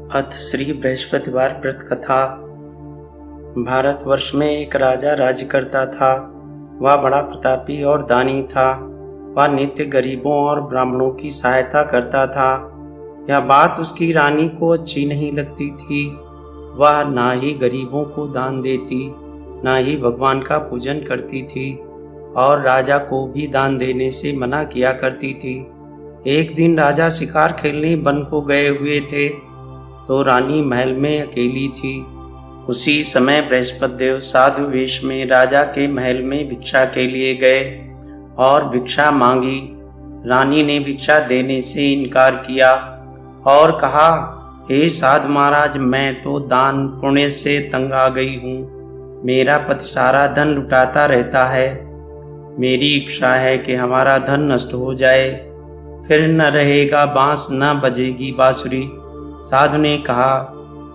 अथ श्री बृहस्पतिवार व्रत कथा। भारतवर्ष में एक राजा राज्य करता था। वह बड़ा प्रतापी और दानी था। वह नित्य गरीबों और ब्राह्मणों की सहायता करता था। यह बात उसकी रानी को अच्छी नहीं लगती थी। वह ना ही गरीबों को दान देती, ना ही भगवान का पूजन करती थी और राजा को भी दान देने से मना किया करती थी। एक दिन राजा शिकार खेलने वन को गए हुए थे तो रानी महल में अकेली थी। उसी समय बृहस्पति देव साधु वेश में राजा के महल में भिक्षा के लिए गए और भिक्षा मांगी। रानी ने भिक्षा देने से इनकार किया और कहा, हे साधु महाराज, मैं तो दान पुण्य से तंग आ गई हूँ। मेरा पति सारा धन लुटाता रहता है। मेरी इच्छा है कि हमारा धन नष्ट हो जाए, फिर न रहेगा बांस, न बजेगी बांसुरी। साधु ने कहा,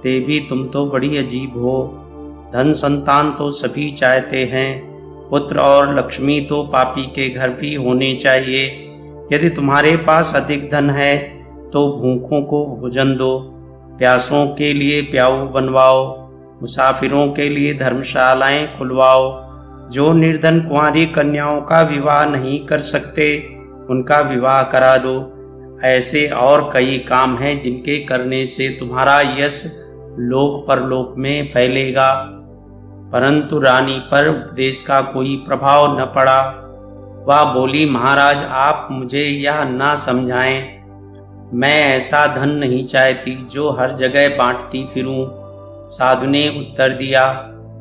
देवी तुम तो बड़ी अजीब हो। धन संतान तो सभी चाहते हैं, पुत्र और लक्ष्मी तो पापी के घर भी होने चाहिए। यदि तुम्हारे पास अधिक धन है तो भूखों को भोजन दो, प्यासों के लिए प्याऊ बनवाओ, मुसाफिरों के लिए धर्मशालाएं खुलवाओ। जो निर्धन कुंवारी कन्याओं का विवाह नहीं कर सकते उनका विवाह करा दो। ऐसे और कई काम हैं जिनके करने से तुम्हारा यश लोक परलोक में फैलेगा। परंतु रानी पर उपदेश का कोई प्रभाव न पड़ा। वह बोली, महाराज आप मुझे यह ना समझाएं। मैं ऐसा धन नहीं चाहती जो हर जगह बांटती फिरूं। साधु ने उत्तर दिया,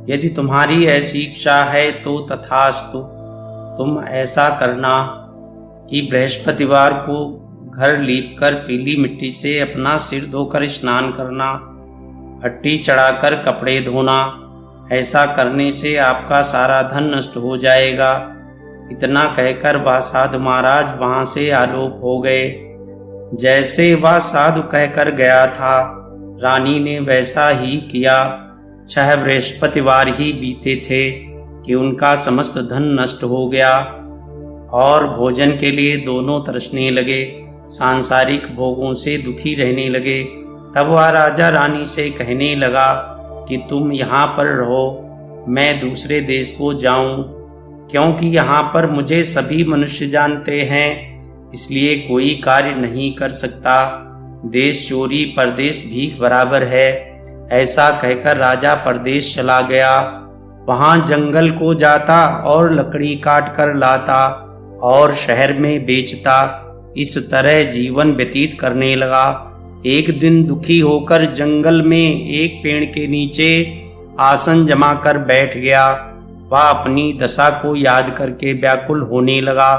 यदि तुम्हारी ऐसी इच्छा है तो तथास्तु। तुम ऐसा करना कि बृहस्पतिवार को घर लीपकर पीली मिट्टी से अपना सिर धोकर स्नान करना, हट्टी चढ़ाकर कपड़े धोना। ऐसा करने से आपका सारा धन नष्ट हो जाएगा। इतना कहकर वह साधु महाराज वहां से आलोप हो गए। जैसे वह साधु कहकर गया था, रानी ने वैसा ही किया। 6 बृहस्पतिवार ही बीते थे कि उनका समस्त धन नष्ट हो गया और भोजन के लिए दोनों तरसने लगे, सांसारिक भोगों से दुखी रहने लगे। तब वह राजा रानी से कहने लगा कि तुम यहाँ पर रहो, मैं दूसरे देश को जाऊं, क्योंकि यहाँ पर मुझे सभी मनुष्य जानते हैं, इसलिए कोई कार्य नहीं कर सकता। देश चोरी परदेश भीख बराबर है। ऐसा कहकर राजा परदेश चला गया। वहां जंगल को जाता और लकड़ी काट कर लाता और शहर में बेचता। इस तरह जीवन व्यतीत करने लगा। एक दिन दुखी होकर जंगल में एक पेड़ के नीचे आसन जमा कर बैठ गया। वह अपनी दशा को याद करके व्याकुल होने लगा।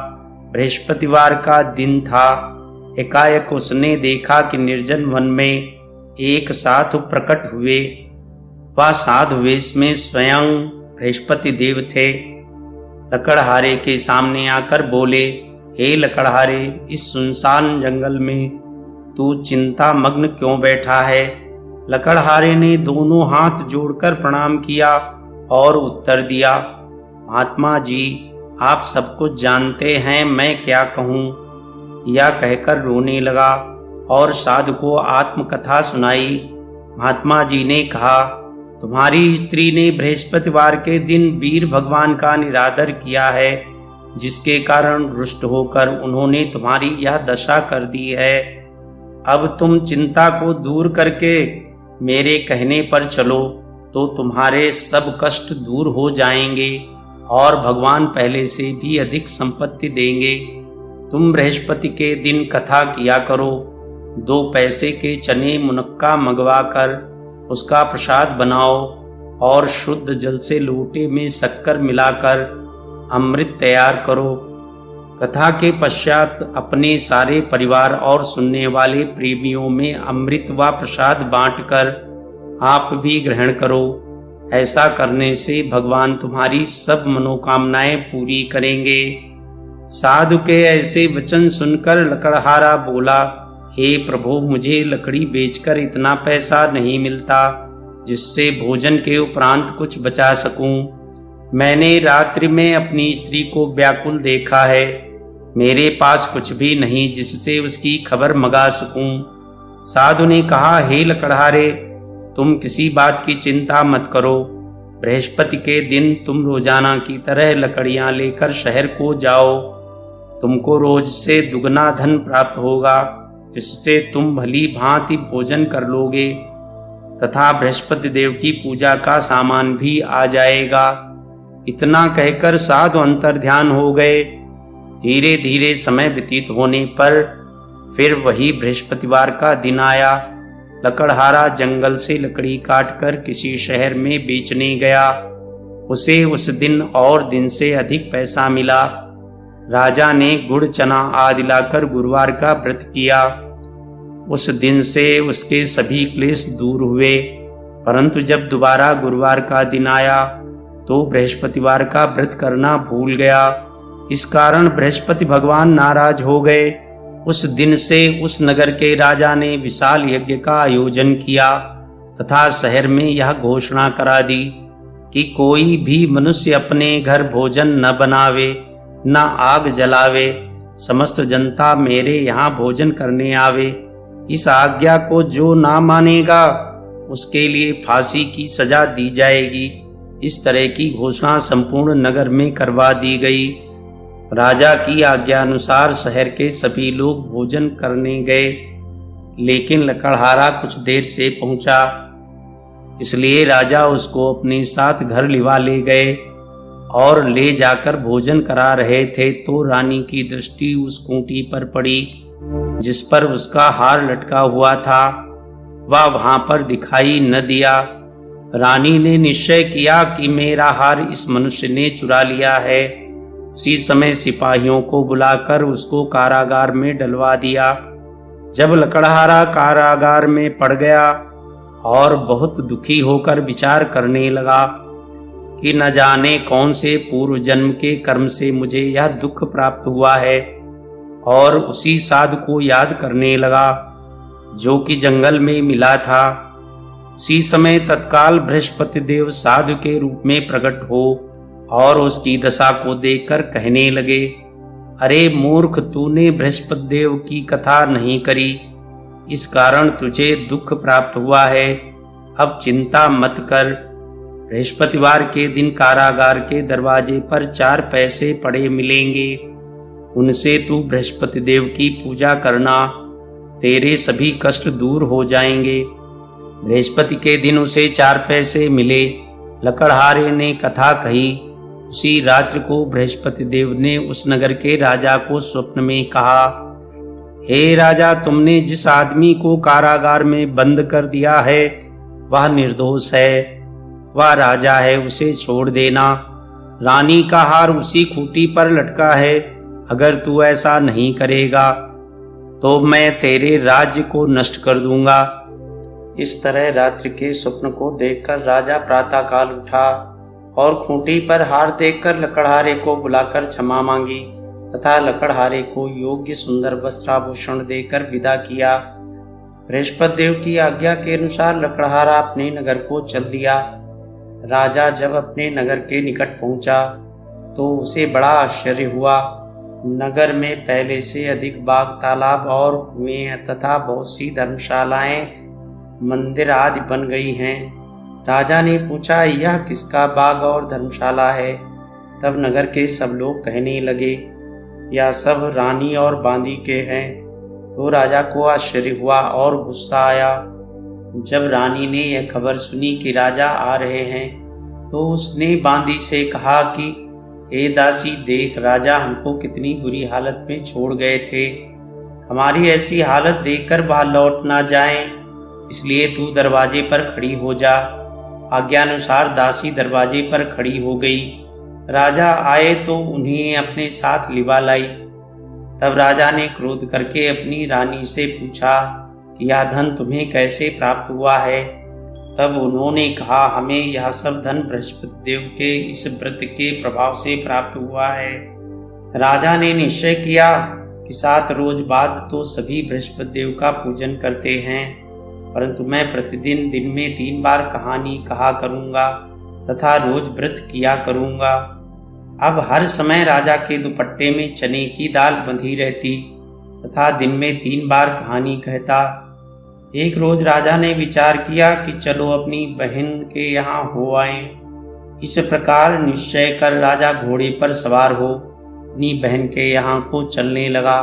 बृहस्पतिवार का दिन था। एकाएक उसने देखा कि निर्जन वन में एक साधु प्रकट हुए। वह साधु वेश में स्वयं बृहस्पति देव थे। लकड़हारे के सामने आकर बोले, हे लकड़हारे, इस सुनसान जंगल में तू चिंता मग्न क्यों बैठा है? लकड़हारे ने दोनों हाथ जोड़कर प्रणाम किया और उत्तर दिया, महात्मा जी आप सब कुछ जानते हैं, मैं क्या कहूँ। यह कहकर रोने लगा और साधु को आत्मकथा सुनाई। महात्मा जी ने कहा, तुम्हारी स्त्री ने बृहस्पतिवार के दिन वीर भगवान का निरादर किया है, जिसके कारण रुष्ट होकर उन्होंने तुम्हारी यह दशा कर दी है। अब तुम चिंता को दूर करके मेरे कहने पर चलो तो तुम्हारे सब कष्ट दूर हो जाएंगे और भगवान पहले से भी अधिक संपत्ति देंगे। तुम बृहस्पति के दिन कथा किया करो। 2 पैसे के चने मुनक्का मंगवा कर उसका प्रसाद बनाओ और शुद्ध जल से लोटे में शक्कर मिलाकर अमृत तैयार करो। कथा के पश्चात अपने सारे परिवार और सुनने वाले प्रेमियों में अमृत व प्रसाद बांटकर आप भी ग्रहण करो। ऐसा करने से भगवान तुम्हारी सब मनोकामनाएं पूरी करेंगे। साधु के ऐसे वचन सुनकर लकड़हारा बोला, हे प्रभु, मुझे लकड़ी बेचकर इतना पैसा नहीं मिलता जिससे भोजन के उपरांत कुछ बचा सकूं। मैंने रात्रि में अपनी स्त्री को व्याकुल देखा है। मेरे पास कुछ भी नहीं जिससे उसकी खबर मंगा सकूं। साधु ने कहा, हे लकड़हारे, तुम किसी बात की चिंता मत करो। बृहस्पति के दिन तुम रोजाना की तरह लकड़ियां लेकर शहर को जाओ। तुमको रोज से दुगना धन प्राप्त होगा, जिससे तुम भली भांति भोजन कर लोगे तथा बृहस्पति देव की पूजा का सामान भी आ जाएगा। इतना कहकर साधु अंतर्ध्यान हो गए। धीरे धीरे समय व्यतीत होने पर फिर वही बृहस्पतिवार का दिन आया। लकड़हारा जंगल से लकड़ी काटकर किसी शहर में बेचने गया। उसे उस दिन और दिन से अधिक पैसा मिला। राजा ने गुड़ चना आदि लाकर गुरुवार का व्रत किया। उस दिन से उसके सभी क्लेश दूर हुए। परंतु जब दोबारा गुरुवार का दिन आया तो बृहस्पतिवार का व्रत करना भूल गया। इस कारण बृहस्पति भगवान नाराज हो गए। उस दिन से उस नगर के राजा ने विशाल यज्ञ का आयोजन किया तथा शहर में यह घोषणा करा दी कि कोई भी मनुष्य अपने घर भोजन न बनावे, न आग जलावे। समस्त जनता मेरे यहाँ भोजन करने आवे। इस आज्ञा को जो ना मानेगा उसके लिए फांसी की सजा दी जाएगी। इस तरह की घोषणा संपूर्ण नगर में करवा दी गई। राजा की आज्ञा अनुसार शहर के सभी लोग भोजन करने गए, लेकिन लकड़हारा कुछ देर से पहुंचा, इसलिए राजा उसको अपने साथ घर लिवा ले गए और ले जाकर भोजन करा रहे थे तो रानी की दृष्टि उस खूंटी पर पड़ी जिस पर उसका हार लटका हुआ था। वह वहां पर दिखाई न दिया। रानी ने निश्चय किया कि मेरा हार इस मनुष्य ने चुरा लिया है। उसी समय सिपाहियों को बुलाकर उसको कारागार में डलवा दिया। जब लकड़हारा कारागार में पड़ गया और बहुत दुखी होकर विचार करने लगा कि न जाने कौन से पूर्व जन्म के कर्म से मुझे यह दुख प्राप्त हुआ है, और उसी साधु को याद करने लगा जो कि जंगल में मिला था। उसी समय तत्काल बृहस्पति देव साधु के रूप में प्रकट हो और उसकी दशा को देखकर कहने लगे, अरे मूर्ख, तूने बृहस्पति देव की कथा नहीं करी, इस कारण तुझे दुख प्राप्त हुआ है। अब चिंता मत कर। बृहस्पतिवार के दिन कारागार के दरवाजे पर 4 पैसे पड़े मिलेंगे। उनसे तू बृहस्पति देव की पूजा करना, तेरे सभी कष्ट दूर हो जाएंगे। बृहस्पति के दिन उसे 4 पैसे मिले। लकड़हारे ने कथा कही। उसी रात्रि को बृहस्पति देव ने उस नगर के राजा को स्वप्न में कहा, हे राजा, तुमने जिस आदमी को कारागार में बंद कर दिया है वह निर्दोष है, वह राजा है, उसे छोड़ देना। रानी का हार उसी खूंटी पर लटका है। अगर तू ऐसा नहीं करेगा तो मैं तेरे राज्य को नष्ट कर दूंगा। इस तरह रात्रि के स्वप्न को देखकर राजा प्रातःकाल उठा और खूंटी पर हार देखकर लकड़हारे को बुलाकर क्षमा मांगी तथा लकड़हारे को योग्य सुंदर वस्त्राभूषण देकर विदा किया। बृहस्पति देव की आज्ञा के अनुसार लकड़हारा अपने नगर को चल दिया। राजा जब अपने नगर के निकट पहुंचा तो उसे बड़ा आश्चर्य हुआ। नगर में पहले से अधिक बाग, तालाब और कुएं तथा बहुत सी धर्मशालाएं, मंदिर आदि बन गई हैं। राजा ने पूछा, यह किसका बाग और धर्मशाला है? तब नगर के सब लोग कहने लगे, यह सब रानी और बांदी के हैं। तो राजा को आश्चर्य हुआ और गुस्सा आया। जब रानी ने यह खबर सुनी कि राजा आ रहे हैं तो उसने बांदी से कहा कि हे दासी, देख, राजा हमको कितनी बुरी हालत में छोड़ गए थे। हमारी ऐसी हालत देखकर वह लौट ना जाएं, इसलिए तू दरवाजे पर खड़ी हो जा। आज्ञानुसार दासी दरवाजे पर खड़ी हो गई। राजा आए तो उन्हें अपने साथ लिवा लाई। तब राजा ने क्रोध करके अपनी रानी से पूछा कि यह धन तुम्हें कैसे प्राप्त हुआ है? तब उन्होंने कहा, हमें यह सब धन बृहस्पति देव के इस व्रत के प्रभाव से प्राप्त हुआ है। राजा ने निश्चय किया कि 7 रोज बाद तो सभी बृहस्पति देव का पूजन करते हैं, परंतु मैं प्रतिदिन दिन में 3 बार कहानी कहा करूंगा तथा रोज व्रत किया करूंगा। अब हर समय राजा के दुपट्टे में चने की दाल बंधी रहती तथा दिन में 3 बार कहानी कहता। एक रोज राजा ने विचार किया कि चलो अपनी बहन के यहाँ हो आएं। इस प्रकार निश्चय कर राजा घोड़े पर सवार हो अपनी बहन के यहाँ को चलने लगा।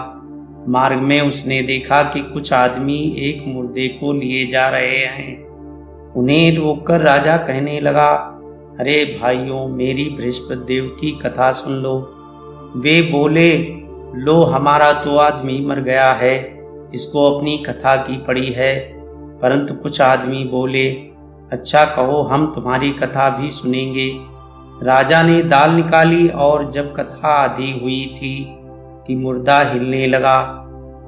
मार्ग में उसने देखा कि कुछ आदमी एक मुर्दे को लिए जा रहे हैं। उन्हें रोककर राजा कहने लगा, अरे भाइयों, मेरी बृहस्पति देव की कथा सुन लो। वे बोले, लो हमारा तो आदमी मर गया है, इसको अपनी कथा की पड़ी है। परंतु कुछ आदमी बोले, अच्छा कहो, हम तुम्हारी कथा भी सुनेंगे। राजा ने दाल निकाली और जब कथा आधी हुई थी कि मुर्दा हिलने लगा,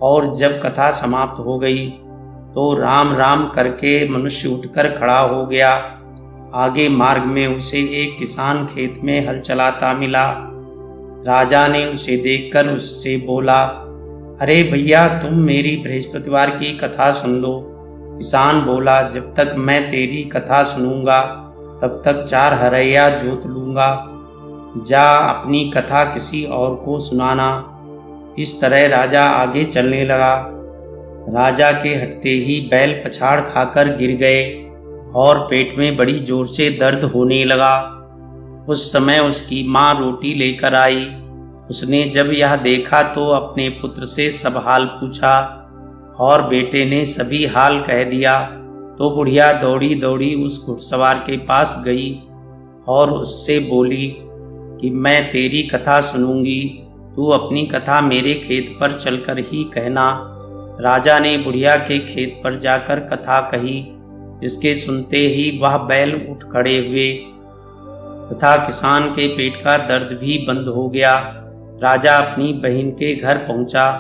और जब कथा समाप्त हो गई तो राम राम करके मनुष्य उठकर खड़ा हो गया। आगे मार्ग में उसे एक किसान खेत में हल चलाता मिला। राजा ने उसे देखकर उससे बोला, अरे भैया, तुम मेरी बृहस्पतिवार की कथा सुन लो। किसान बोला, जब तक मैं तेरी कथा सुनूंगा तब तक 4 हरैया जोत लूंगा। जा अपनी कथा किसी और को सुनाना। इस तरह राजा आगे चलने लगा। राजा के हटते ही बैल पछाड़ खाकर गिर गए और पेट में बड़ी जोर से दर्द होने लगा। उस समय उसकी माँ रोटी लेकर आई। उसने जब यह देखा तो अपने पुत्र से सब हाल पूछा और बेटे ने सभी हाल कह दिया। तो बुढ़िया दौड़ी दौड़ी उस घुड़सवार के पास गई और उससे बोली कि मैं तेरी कथा सुनूंगी, तू अपनी कथा मेरे खेत पर चलकर ही कहना। राजा ने बुढ़िया के खेत पर जाकर कथा कही, जिसके सुनते ही वह बैल उठ खड़े हुए तथा किसान के पेट का दर्द भी बंद हो गया। राजा अपनी बहन के घर पहुंचा।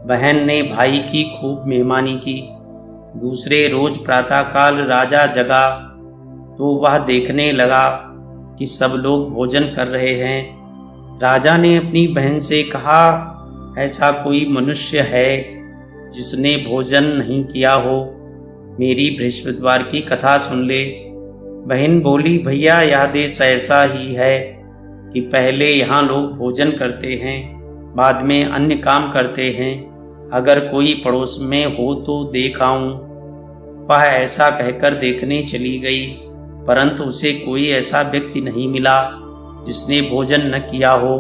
बहन ने भाई की खूब मेहमानी की। दूसरे रोज प्रातःकाल राजा जगा तो वह देखने लगा कि सब लोग भोजन कर रहे हैं। राजा ने अपनी बहन से कहा, ऐसा कोई मनुष्य है जिसने भोजन नहीं किया हो? मेरी बृहस्पतिवार की कथा सुन ले। बहन बोली, भैया, यह देश ऐसा ही है कि पहले यहाँ लोग भोजन करते हैं, बाद में अन्य काम करते हैं। अगर कोई पड़ोस में हो तो देख आऊं। वह ऐसा कहकर देखने चली गई, परंतु उसे कोई ऐसा व्यक्ति नहीं मिला जिसने भोजन न किया हो।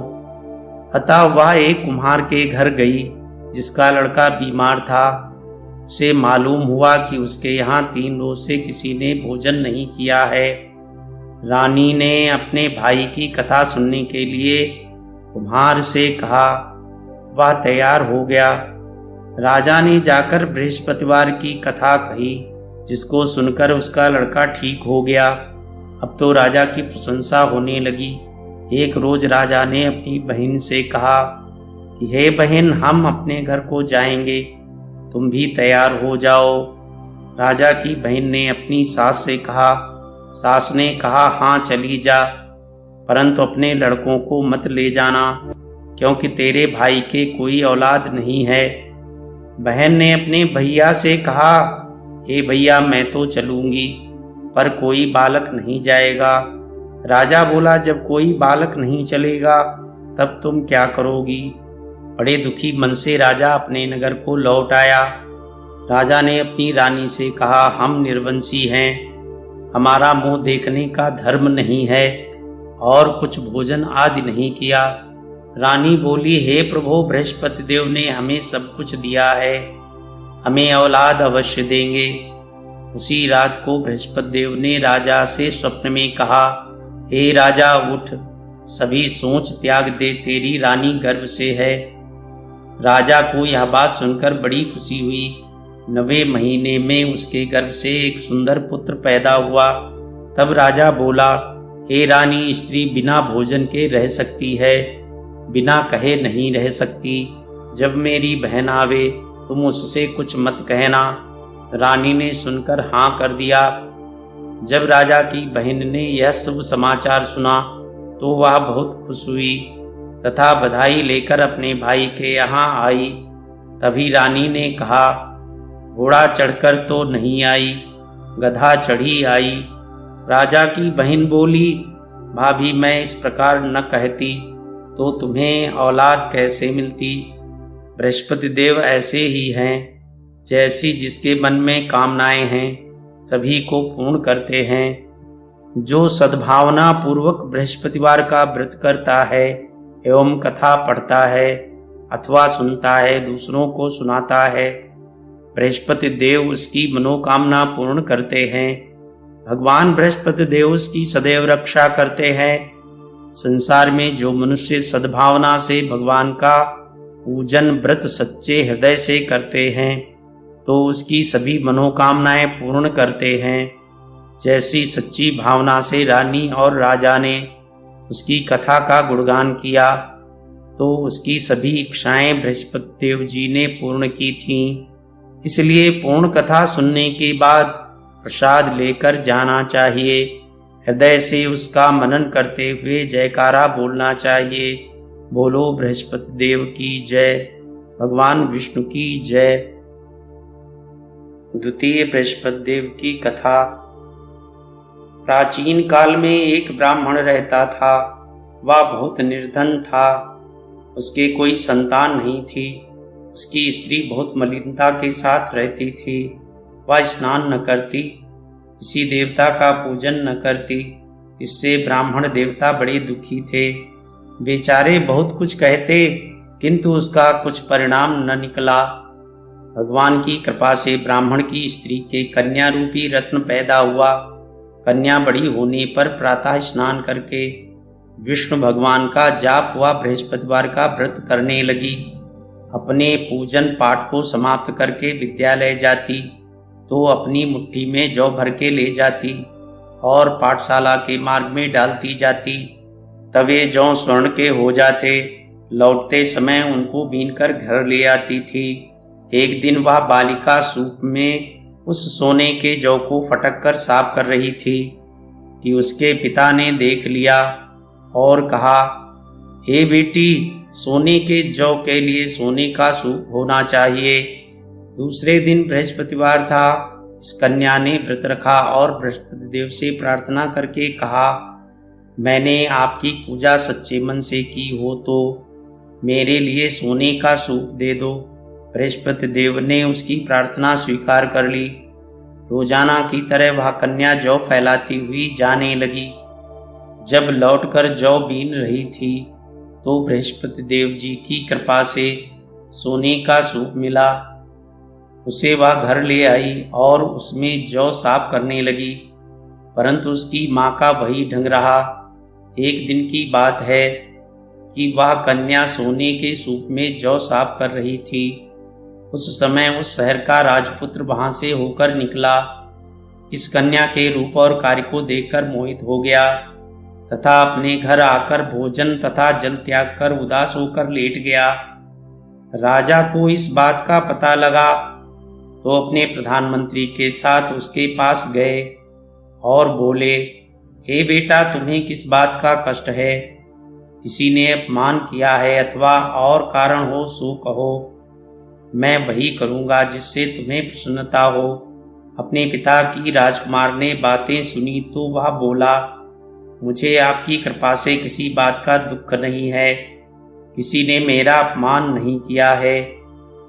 अतः वह एक कुम्हार के घर गई जिसका लड़का बीमार था। उसे मालूम हुआ कि उसके यहाँ 3 रोज से किसी ने भोजन नहीं किया है। रानी ने अपने भाई की कथा सुनने के लिए कुम्हार से कहा। वह तैयार हो गया। राजा ने जाकर बृहस्पतिवार की कथा कही, जिसको सुनकर उसका लड़का ठीक हो गया। अब तो राजा की प्रशंसा होने लगी। एक रोज राजा ने अपनी बहन से कहा कि हे बहन, हम अपने घर को जाएंगे, तुम भी तैयार हो जाओ। राजा की बहन ने अपनी सास से कहा। सास ने कहा, हाँ चली जा, परंतु अपने लड़कों को मत ले जाना, क्योंकि तेरे भाई के कोई औलाद नहीं है। बहन ने अपने भैया से कहा, हे भैया, मैं तो चलूंगी, पर कोई बालक नहीं जाएगा। राजा बोला, जब कोई बालक नहीं चलेगा तब तुम क्या करोगी? बड़े दुखी मन से राजा अपने नगर को लौट आया। राजा ने अपनी रानी से कहा, हम निर्वंशी हैं, हमारा मुंह देखने का धर्म नहीं है और कुछ भोजन आदि नहीं किया। रानी बोली, हे प्रभु, बृहस्पति देव ने हमें सब कुछ दिया है, हमें औलाद अवश्य देंगे। उसी रात को बृहस्पति देव ने राजा से स्वप्न में कहा, हे राजा, उठ, सभी सोच त्याग दे, तेरी रानी गर्भ से है। राजा को यह बात सुनकर बड़ी खुशी हुई। 9वें महीने में उसके गर्भ से एक सुंदर पुत्र पैदा हुआ। तब राजा बोला, हे रानी, स्त्री बिना भोजन के रह सकती है, बिना कहे नहीं रह सकती। जब मेरी बहन आवे तुम उससे कुछ मत कहना। रानी ने सुनकर हाँ कर दिया। जब राजा की बहन ने यह शुभ समाचार सुना तो वह बहुत खुश हुई तथा बधाई लेकर अपने भाई के यहाँ आई। तभी रानी ने कहा, घोड़ा चढ़कर तो नहीं आई, गधा चढ़ी आई। राजा की बहन बोली, भाभी, मैं इस प्रकार न कहती तो तुम्हें औलाद कैसे मिलती? बृहस्पति देव ऐसे ही हैं, जैसी जिसके मन में कामनाएं हैं सभी को पूर्ण करते हैं। जो सद्भावना पूर्वक बृहस्पतिवार का व्रत करता है एवं कथा पढ़ता है अथवा सुनता है, दूसरों को सुनाता है, बृहस्पति देव उसकी मनोकामना पूर्ण करते हैं। भगवान बृहस्पति देव उसकी सदैव रक्षा करते हैं। संसार में जो मनुष्य सद्भावना से भगवान का पूजन व्रत सच्चे हृदय से करते हैं तो उसकी सभी मनोकामनाएं पूर्ण करते हैं। जैसी सच्ची भावना से रानी और राजा ने उसकी कथा का गुणगान किया तो उसकी सभी इच्छाएं बृहस्पति देव जी ने पूर्ण की थीं। इसलिए पूर्ण कथा सुनने के बाद प्रसाद लेकर जाना चाहिए। हृदय से उसका मनन करते हुए जयकारा बोलना चाहिए। बोलो बृहस्पति देव की जय, भगवान विष्णु की जय। द्वितीय बृहस्पति देव की कथा। प्राचीन काल में एक ब्राह्मण रहता था। वह बहुत निर्धन था। उसके कोई संतान नहीं थी। उसकी स्त्री बहुत मलिनता के साथ रहती थी। वह स्नान न करती, किसी देवता का पूजन न करती। इससे ब्राह्मण देवता बड़े दुखी थे। बेचारे बहुत कुछ कहते किंतु उसका कुछ परिणाम न निकला। भगवान की कृपा से ब्राह्मण की स्त्री के कन्या रूपी रत्न पैदा हुआ। कन्या बड़ी होने पर प्रातः स्नान करके विष्णु भगवान का जाप हुआ बृहस्पतिवार का व्रत करने लगी। अपने पूजन पाठ को समाप्त करके विद्यालय जाती तो अपनी मुट्ठी में जौ भर के ले जाती और पाठशाला के मार्ग में डालती जाती। तब ये जौ स्वर्ण के हो जाते। लौटते समय उनको बीनकर घर ले आती थी। एक दिन वह बालिका सूप में उस सोने के जौ को फटक कर साफ कर रही थी कि उसके पिता ने देख लिया और कहा, हे बेटी, सोने के जौ के लिए सोने का सूप होना चाहिए। दूसरे दिन बृहस्पतिवार था। इस कन्या ने व्रत रखा और बृहस्पति देव से प्रार्थना करके कहा, मैंने आपकी पूजा सच्चे मन से की हो तो मेरे लिए सोने का सूप दे दो। बृहस्पति देव ने उसकी प्रार्थना स्वीकार कर ली। रोजाना की तरह वह कन्या जौ फैलाती हुई जाने लगी। जब लौटकर जौ बीन रही थी तो बृहस्पति देव जी की कृपा से सोने का सूप मिला। उसे वह घर ले आई और उसमें जौ साफ करने लगी, परंतु उसकी माँ का वही ढंग रहा। एक दिन की बात है कि वह कन्या सोने के सूप में जौ साफ कर रही थी। उस समय उस शहर का राजपुत्र वहां से होकर निकला। इस कन्या के रूप और कार्य को देखकर मोहित हो गया तथा अपने घर आकर भोजन तथा जल त्याग कर उदास होकर लेट गया। राजा को इस बात का पता लगा तो अपने प्रधानमंत्री के साथ उसके पास गए और बोले, हे बेटा, तुम्हें किस बात का कष्ट है? किसी ने अपमान किया है अथवा और कारण हो सो कहो, मैं वही करूँगा जिससे तुम्हें प्रसन्नता हो। अपने पिता की राजकुमार ने बातें सुनी तो वह बोला, मुझे आपकी कृपा से किसी बात का दुख नहीं है। किसी ने मेरा अपमान नहीं किया है,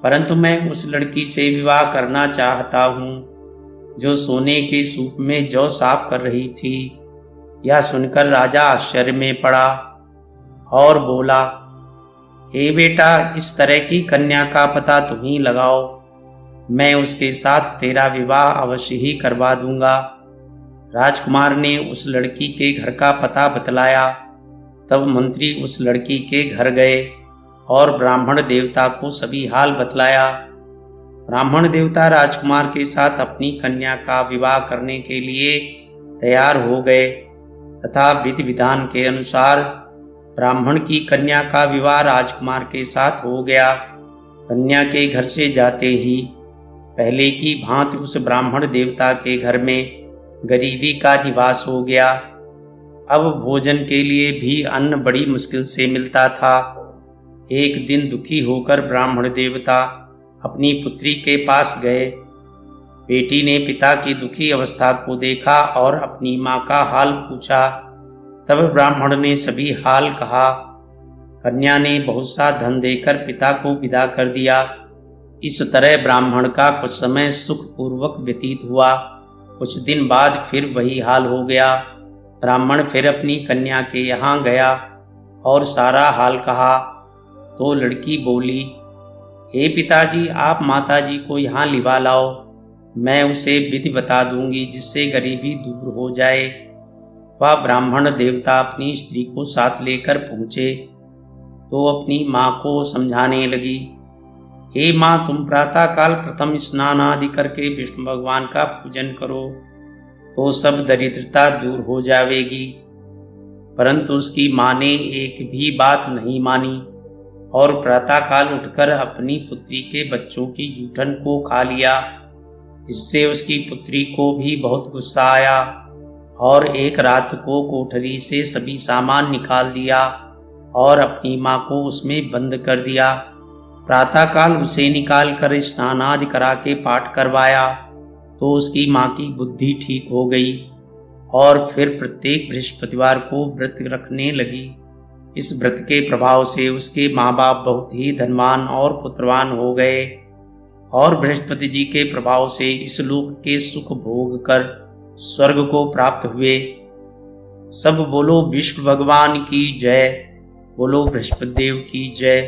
परंतु मैं उस लड़की से विवाह करना चाहता हूँ जो सोने के सूप में जौ साफ कर रही थी। यह सुनकर राजा आश्चर्य में पड़ा और बोला, हे बेटा, इस तरह की कन्या का पता तुम ही लगाओ। मैं उसके साथ तेरा विवाह अवश्य ही करवा दूंगा। राजकुमार ने उस लड़की के घर का पता बतलाया। तब मंत्री उस लड़की के घर गए और ब्राह्मण देवता को सभी हाल बतलाया। ब्राह्मण देवता राजकुमार के साथ अपनी कन्या का विवाह करने के लिए तैयार हो गए तथा विधि विधान के अनुसार ब्राह्मण की कन्या का विवाह राजकुमार के साथ हो गया। कन्या के घर से जाते ही पहले की भांति उस ब्राह्मण देवता के घर में गरीबी का निवास हो गया। अब भोजन के लिए भी अन्न बड़ी मुश्किल से मिलता था। एक दिन दुखी होकर ब्राह्मण देवता अपनी पुत्री के पास गए। बेटी ने पिता की दुखी अवस्था को देखा और अपनी माँ का हाल पूछा। तब ब्राह्मण ने सभी हाल कहा। कन्या ने बहुत सा धन देकर पिता को विदा कर दिया। इस तरह ब्राह्मण का कुछ समय सुखपूर्वक व्यतीत हुआ। कुछ दिन बाद फिर वही हाल हो गया। ब्राह्मण फिर अपनी कन्या के यहाँ गया और सारा हाल कहा तो लड़की बोली, हे पिताजी, आप माताजी को यहाँ लिवा लाओ, मैं उसे विधि बता दूंगी जिससे गरीबी दूर हो जाए। वह ब्राह्मण देवता अपनी स्त्री को साथ लेकर पहुँचे तो अपनी माँ को समझाने लगी, हे माँ, तुम प्रातःकाल प्रथम स्नान आदि करके विष्णु भगवान का पूजन करो तो सब दरिद्रता दूर हो जाएगी। परंतु उसकी माँ ने एक भी बात नहीं मानी और प्रातःकाल उठकर अपनी पुत्री के बच्चों की जूठन को खा लिया। इससे उसकी पुत्री को भी बहुत गुस्सा आया और एक रात को कोठरी से सभी सामान निकाल दिया और अपनी माँ को उसमें बंद कर दिया। प्रातःकाल उसे निकाल कर स्नान आदि करा के पाठ करवाया तो उसकी माँ की बुद्धि ठीक हो गई और फिर प्रत्येक बृहस्पतिवार को व्रत रखने लगी। इस व्रत के प्रभाव से उसके माँ बाप बहुत ही धनवान और पुत्रवान हो गए और बृहस्पति जी के प्रभाव से इस लोक के सुख भोग कर स्वर्ग को प्राप्त हुए। सब बोलो विष्णु भगवान की जय, बोलो बृहस्पति देव की जय।